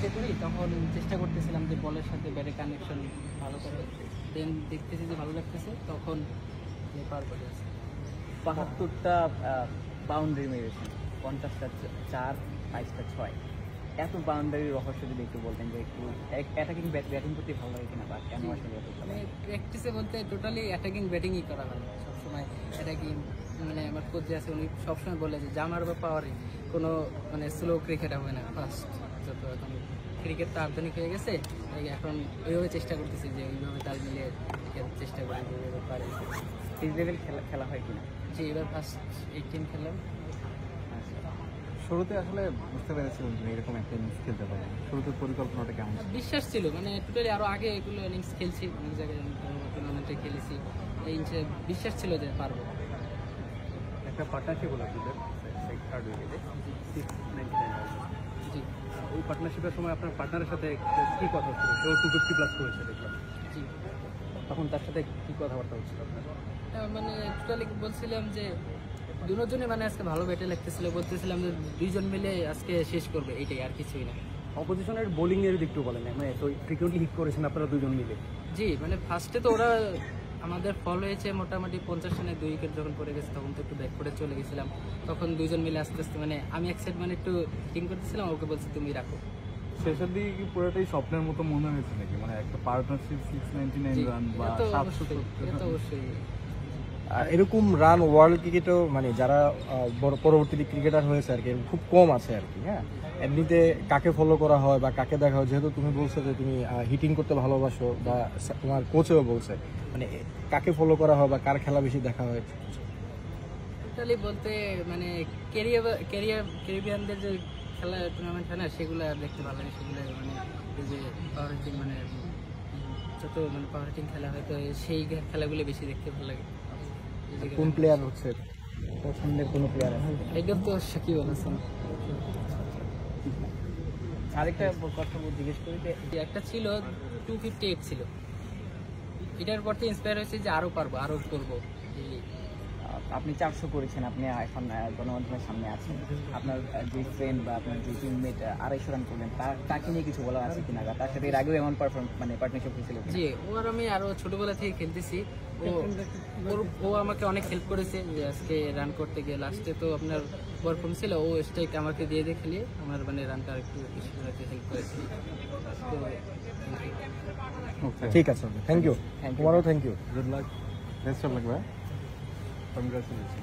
প্র্যাকটিসে করি তখন চেষ্টা করতেছিলাম যে বলের সাথে ব্যাটের কানেকশন ভালো করে, দেন দেখতেছি যে ভালো লাগতেছে তখন পার করে আছে। ৭২টা বাউন্ডারি মেরেছেন, 50টা 4, 22টা 6। এত বাউন্ডারির রহস্য যদি একটু বলতেন যে একটু অ্যাটাকিং ব্যাটিং করতে ভালো লাগে কিনা বা কেন আসলে এত ভালো লাগে? প্র্যাকটিসে বলতে টোটালি অ্যাটাকিং ব্যাটিংই করা হয় সবসময়। অ্যাটাকিং মানে আমার কোচ যে আছে উনি সবসময় বলে যে জামার বা পাওয়ারে কোনো মানে স্লো ক্রিকেট হবে না। ফার্স্ট যত এখন ক্রিকেটটা আধুনিক হয়ে গেছে, এখন ওইভাবে চেষ্টা করতেছি যে ওইভাবে তাল মিলিয়ে চেষ্টা করি যেভাবে পারি। স্টেট লেভেল খেলা হয় কিনা? যে এবার ফার্স্ট 18 খেললাম। শুরুতে আসলে বুঝতে পেরেছিলাম যে এরকম একটা ইনিংস খেলতে পারবো, শুরুতে পরিকল্পনাটা কেমন ছিল? বিশ্বাস ছিল, মানে টোটালি আরও আগে এগুলো ইনিংস খেলছি, অনেক জায়গায় টুর্নামেন্টে খেলেছি, এই বিশ্বাস ছিল যে পারবো। একটা পার্টনারশিপ হলো আপনাদের থার্ড উইকেটে 699। জি ওই পার্টনারশিপের সময় আপনার পার্টনারের সাথে কী কথা হচ্ছিল? কেউ 250+ করেছে দেখলাম, জি তখন তার সাথে কী কথাবার্তা হচ্ছিল আপনার? মানে টোটালি বলছিলাম যে দুজনে মানে আজকে ভালো ব্যাটে লাগতেছিল, বলতেছিলাম যে দুইজন মিলে আজকে শেষ করবে, এইটাই আর কিছুই না। অপোজিশনের বোলিংয়ের দিকটু বলেন, মানে তো ফ্রিকুয়েন্টলি হিট করেছেন আপনারা দুজন মিলে। জি মানে ফার্স্টে তো ওরা আমাদের ফল হয়েছে মোটামুটি 50 রানে 2 উইকেট যখন পড়ে গেছে তখন তো একটু ব্যাক করে চলে গেছিলাম, তখন দুইজন মিলে আস্তে আস্তে মানে আমি এক সাইড মানে একটু হিটিং করতেছিলাম, ওকে বলছি তুমি রাখো। শেষের দিকে কি পুরোটাই স্বপ্নের মতো মনে হয়েছে নাকি, মানে একটা পার্টনারশিপ 699 রান বা 700? অবশ্যই আর এরকম রান ওয়ার্ল্ড ক্রিকেটেও মানে যারা পরবর্তীতে ক্রিকেটার হয়েছে আর কি খুব কম আছে আর কি। হ্যাঁ, এমনিতে কাকে ফলো করা হয় বা কাকে দেখা হয়, যেহেতু তুমি বলছো যে তুমি হিটিং করতে ভালোবাসো বা তোমার কোচেও বলছে, মানে কাকে ফলো করা হয় বা কার খেলা বেশি দেখা হয়? টোটালি বলতে মানে ক্যারিবিয়ানদের যে খেলা টুর্নামেন্ট হয় না সেগুলো দেখতে ভালো লাগে, সেগুলো মানে এই যে পাওয়ার হিটিং মানে যত মানে পাওয়ার হিটিং খেলা হয় তো সেই খেলাগুলো বেশি দেখতে ভালো লাগে। কোন প্লেয়ার হচ্ছে পছন্দের কোনো প্লেয়ার আছে? একদম তো সাকিব আল হাসান। আরেকটা কথা জিজ্ঞেস করি যে একটা ছিল 258 ছিল, এটার পর তো ইন্সপায়ার হয়েছে যে আরও পারবো, আরও করবো। আপনি 400 করেছেন, আপনি এখন গণমাধ্যমের সামনে আছেন, আপনার যে ফ্রেন্ড বা আপনার যে টিমমেট 250 রান করলেন তাকে নিয়ে কিছু বলার আছে কিনা, তার সাথে এর আগেও এমন মানে পার্টনারশিপ হয়েছিল? জি ও আর আমি আরও ছোটোবেলা থেকে খেলতেছি, ও আমাকে অনেক হেল্প করেছে যে আজকে রান করতে গিয়ে লাস্টে তো আপনার বল কম ছিল, ও স্ট্রাইক আমাকে দিয়ে খেলিয়ে আমার মানে রানটা একটু বেশি করে হেল্প করেছে। ঠিক আছে, থ্যাংক ইউ। তোমারও thank you. Good luck, best of luck ভাই, কংগ্রাচুলেশন।